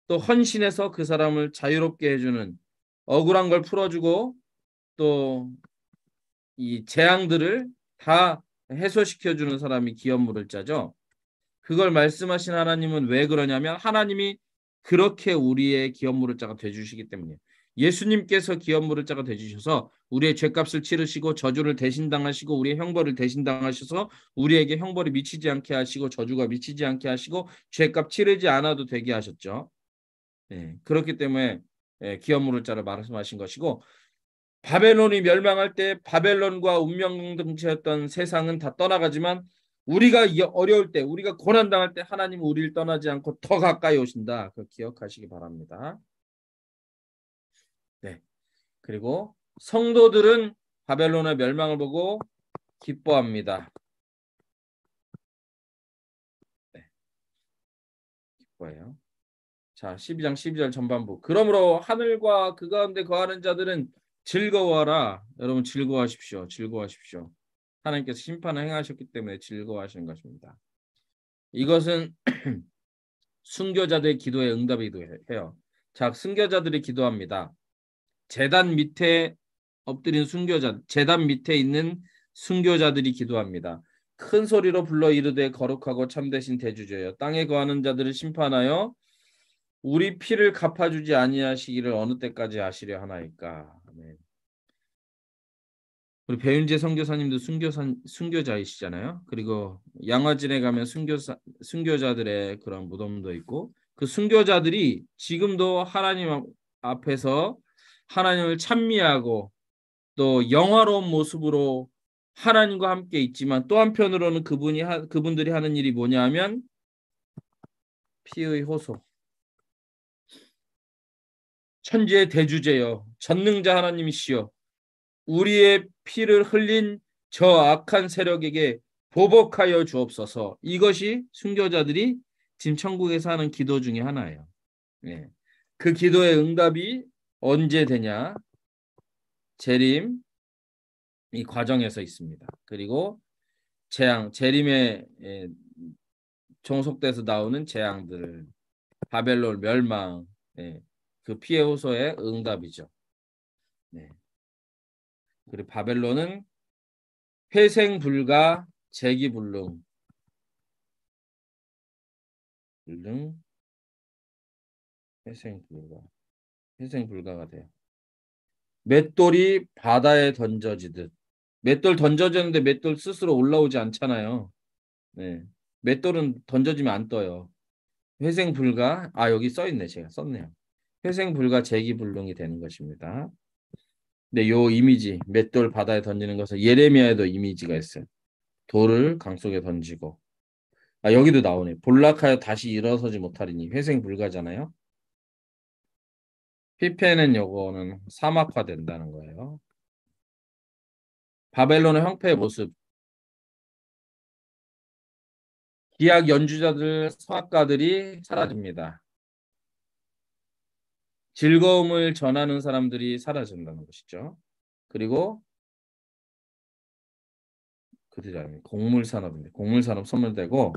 또 헌신해서 그 사람을 자유롭게 해주는 억울한 걸 풀어주고 또 이 재앙들을 다 해소시켜주는 사람이 기업물을 짜죠. 그걸 말씀하신 하나님은 왜 그러냐면 하나님이 그렇게 우리의 기업물을 자가 되주시기 때문이에요. 예수님께서 기업물을 자가 되주셔서 우리의 죄값을 치르시고 저주를 대신 당하시고 우리의 형벌을 대신 당하셔서 우리에게 형벌이 미치지 않게 하시고 저주가 미치지 않게 하시고 죄값 치르지 않아도 되게 하셨죠. 예, 그렇기 때문에 기업물을 자를 말씀하신 것이고 바벨론이 멸망할 때 바벨론과 운명등체였던 세상은 다 떠나가지만 우리가 어려울 때 우리가 고난당할 때 하나님은 우리를 떠나지 않고 더 가까이 오신다. 그걸 기억하시기 바랍니다. 네. 그리고 성도들은 바벨론의 멸망을 보고 기뻐합니다. 네. 기뻐해요. 자, 12장 12절 전반부. 그러므로 하늘과 그 가운데 거하는 자들은 즐거워하라. 여러분 즐거워하십시오. 즐거워하십시오. 하나님께서 심판을 행하셨기 때문에 즐거워하시는 것입니다. 이것은 순교자들의 기도에 응답이기도 해요. 자, 순교자들이 기도합니다. 제단 밑에 엎드린 제단 밑에 있는 순교자들이 기도합니다. 큰 소리로 불러 이르되 거룩하고 참되신 대주제여 땅에 거하는 자들을 심판하여 우리 피를 갚아주지 아니하시기를 어느 때까지 하시려 하나이까. 아멘. 우리 배윤재 선교사님도 순교자이시잖아요. 그리고 양화진에 가면 순교자들의 그런 무덤도 있고 그 순교자들이 지금도 하나님 앞에서 하나님을 찬미하고 또 영화로운 모습으로 하나님과 함께 있지만 또 한편으로는 그분들이 하는 일이 뭐냐면 피의 호소. 천지의 대주제여 전능자 하나님이시여 우리의 피를 흘린 저 악한 세력에게 보복하여 주옵소서. 이것이 순교자들이 지금 천국에서 하는 기도 중에 하나예요. 네. 그 기도의 응답이 언제 되냐? 재림 이 과정에서 있습니다. 그리고 재림에 종속돼서 나오는 재앙들, 바벨론 멸망, 그 피해 호소의 응답이죠. 네. 그리고 바벨론은 회생 불가 재기불능 회생 불가가 돼요. 맷돌이 바다에 던져지듯 맷돌 던져졌는데 맷돌 스스로 올라오지 않잖아요. 네. 맷돌은 던져지면 안 떠요. 회생 불가 여기 써 있네. 제가 썼네요. 회생 불가 재기불능이 되는 것입니다. 근데 요 이미지 맷돌 바다에 던지는 것은 예레미야에도 이미지가 있어요. 돌을 강속에 던지고 여기도 나오네. 볼락하여 다시 일어서지 못하리니 회생 불가잖아요. 피폐는 요거는 사막화 된다는 거예요. 바벨론의 황폐의 모습. 기악 연주자들, 성악가들이 사라집니다. 즐거움을 전하는 사람들이 사라진다는 것이죠. 그리고 그들이 곡물산업인데 곡물산업 소멸되고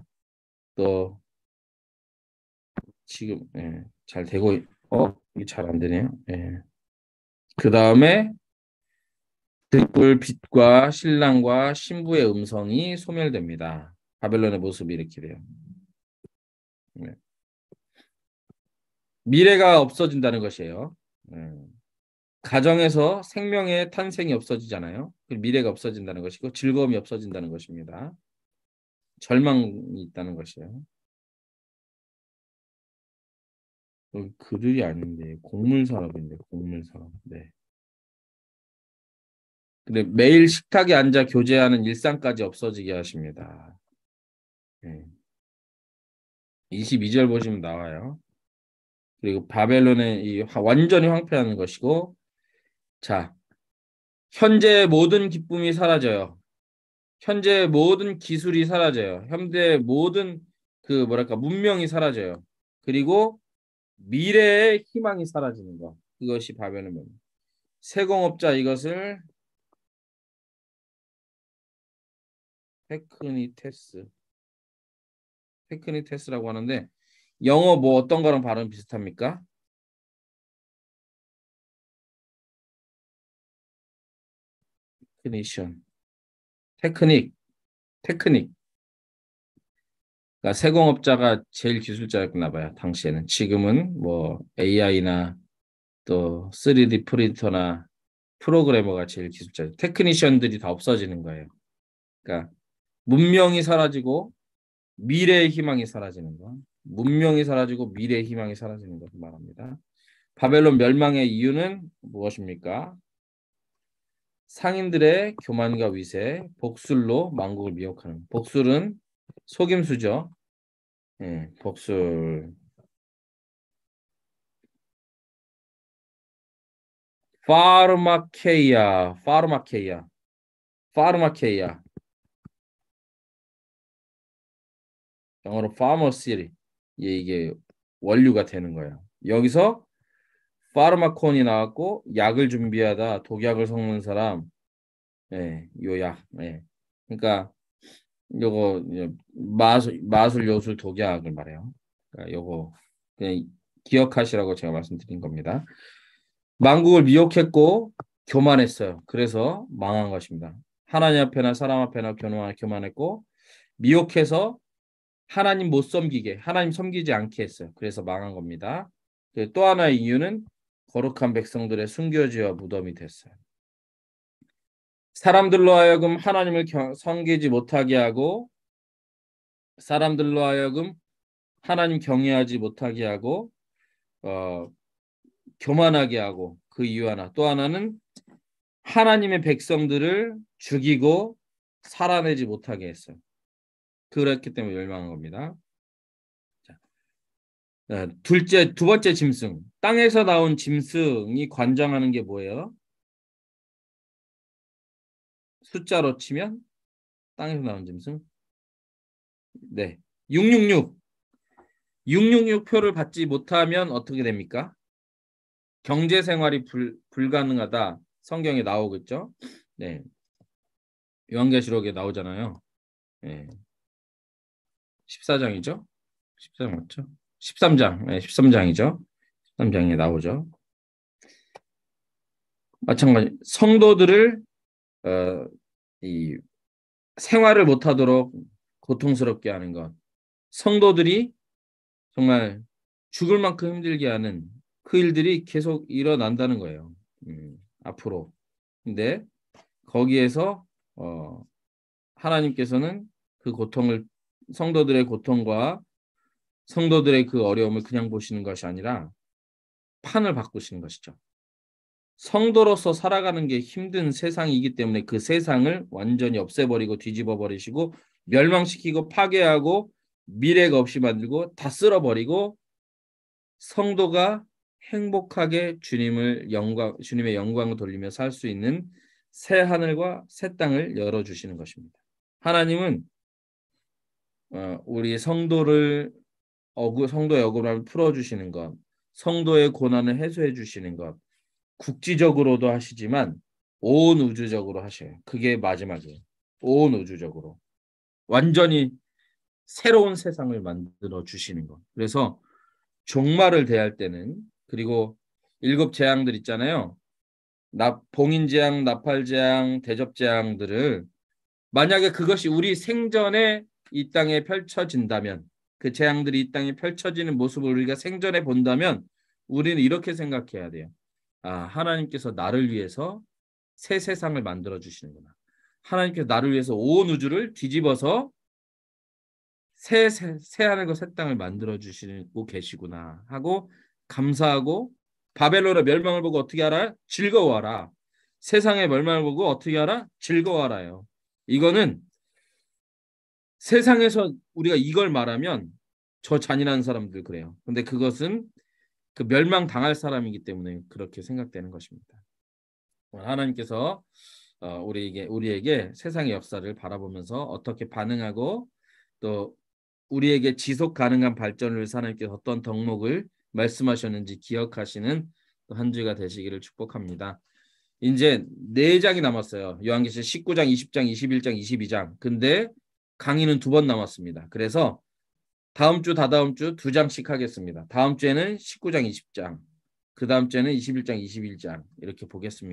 또 지금 잘 되고 이게 잘 안 되네요. 그 다음에 등불 빛과 신랑과 신부의 음성이 소멸됩니다. 바벨론의 모습이 이렇게 돼요. 네. 미래가 없어진다는 것이에요. 가정에서 생명의 탄생이 없어지잖아요. 미래가 없어진다는 것이고 즐거움이 없어진다는 것입니다. 절망이 있다는 것이에요. 그들이 아닌데 곡물산업인데 곡물산업. 네. 근데 매일 식탁에 앉아 교제하는 일상까지 없어지게 하십니다. 네. 22절 보시면 나와요. 그리고 바벨론의 완전히 황폐하는 것이고, 자, 현재의 모든 기쁨이 사라져요. 현재의 모든 기술이 사라져요. 현재의 모든 문명이 사라져요. 그리고 미래의 희망이 사라지는 것. 이것이 바벨론. 세공업자 이것을 테크니테스라고 하는데 영어 어떤 거랑 발음 비슷합니까? 테크닉. 그러니까 세공업자가 제일 기술자였나 봐요. 당시에는. 지금은 AI나 또 3D 프린터나 프로그래머가 제일 기술자예요. 테크니션들이 다 없어지는 거예요. 그러니까 문명이 사라지고 미래의 희망이 사라지는 거. 문명이 사라지고 미래의 희망이 사라지는 것을 말합니다. 바벨론 멸망의 이유는 무엇입니까? 상인들의 교만과 위세, 복술로 만국을 미혹하는. 복술은 속임수죠. 복술. 파르마케이아. 영어로 파머시리. 이게 원류가 되는 거예요. 여기서 파르마콘이 나왔고 약을 준비하다 독약을 섞는 사람, 요약. 그러니까 요거 마술 요술 독약을 말해요. 그러니까 요거 그냥 기억하시라고 제가 말씀드린 겁니다. 만국을 미혹했고 교만했어요. 그래서 망한 것입니다. 하나님 앞에나 사람 앞에나 교만했고 미혹해서 하나님 못 섬기게, 하나님 섬기지 않게 했어요. 그래서 망한 겁니다. 또 하나의 이유는 거룩한 백성들의 순교지와 무덤이 됐어요. 사람들로 하여금 하나님을 섬기지 못하게 하고 사람들로 하여금 하나님 경외하지 못하게 하고 교만하게 하고 그 이유 하나 또 하나는 하나님의 백성들을 죽이고 살아내지 못하게 했어요. 그렇기 때문에 멸망한 겁니다. 자, 두 번째 짐승. 땅에서 나온 짐승이 관장하는 게 뭐예요? 숫자로 치면 땅에서 나온 짐승. 네. 666. 666 표를 받지 못하면 어떻게 됩니까? 경제 생활이 불가능하다. 성경에 나오겠죠? 네. 요한계시록에 나오잖아요. 네. 14장이죠? 14장 맞죠? 13장. 네, 13장이죠. 13장에 나오죠. 마찬가지 성도들을 이 생활을 못하도록 고통스럽게 하는 것. 성도들이 정말 죽을 만큼 힘들게 하는 그 일들이 계속 일어난다는 거예요. 앞으로. 근데 거기에서 하나님께서는 그 고통을 성도들의 고통과 성도들의 그 어려움을 그냥 보시는 것이 아니라 판을 바꾸시는 것이죠. 성도로서 살아가는 게 힘든 세상이기 때문에 그 세상을 완전히 없애버리고 뒤집어 버리시고 멸망시키고 파괴하고 미래가 없이 만들고 다 쓸어버리고 성도가 행복하게 주님의 영광을 돌리며 살 수 있는 새 하늘과 새 땅을 열어주시는 것입니다. 하나님은 우리 성도의 억울함을 풀어주시는 것, 성도의 고난을 해소해 주시는 것, 국지적으로도 하시지만 온 우주적으로 하셔요. 그게 마지막이에요. 온 우주적으로. 완전히 새로운 세상을 만들어 주시는 것. 그래서 종말을 대할 때는, 그리고 7재앙들 있잖아요. 봉인재앙, 나팔재앙, 대접재앙들을 만약에 그것이 우리 생전에 이 땅에 펼쳐진다면, 그 재앙들이 이 땅에 펼쳐지는 모습을 우리가 생전에 본다면 우리는 이렇게 생각해야 돼요. 하나님께서 나를 위해서 새 세상을 만들어 주시는구나. 하나님께서 나를 위해서 온 우주를 뒤집어서 새 하늘과 새 땅을 만들어 주시고 계시구나 하고 감사하고, 바벨론의 멸망을 보고 어떻게 하라? 즐거워하라. 세상의 멸망을 보고 어떻게 하라? 즐거워하라요. 이거는 세상에서 우리가 이걸 말하면 저 잔인한 사람들 그래요. 근데 그것은 그 멸망 당할 사람이기 때문에 그렇게 생각되는 것입니다. 하나님께서 우리에게 세상의 역사를 바라보면서 어떻게 반응하고, 또 우리에게 지속 가능한 발전을 위해서 하나님께서 어떤 덕목을 말씀하셨는지 기억하시는 한 주가 되시기를 축복합니다. 이제 4장이 남았어요. 요한계시록 19장, 20장, 21장, 22장. 근데 강의는 2번 남았습니다. 그래서 다음 주, 다다음 주 2장씩 하겠습니다. 다음 주에는 19장, 20장, 그 다음 주에는 21장, 21장 이렇게 보겠습니다.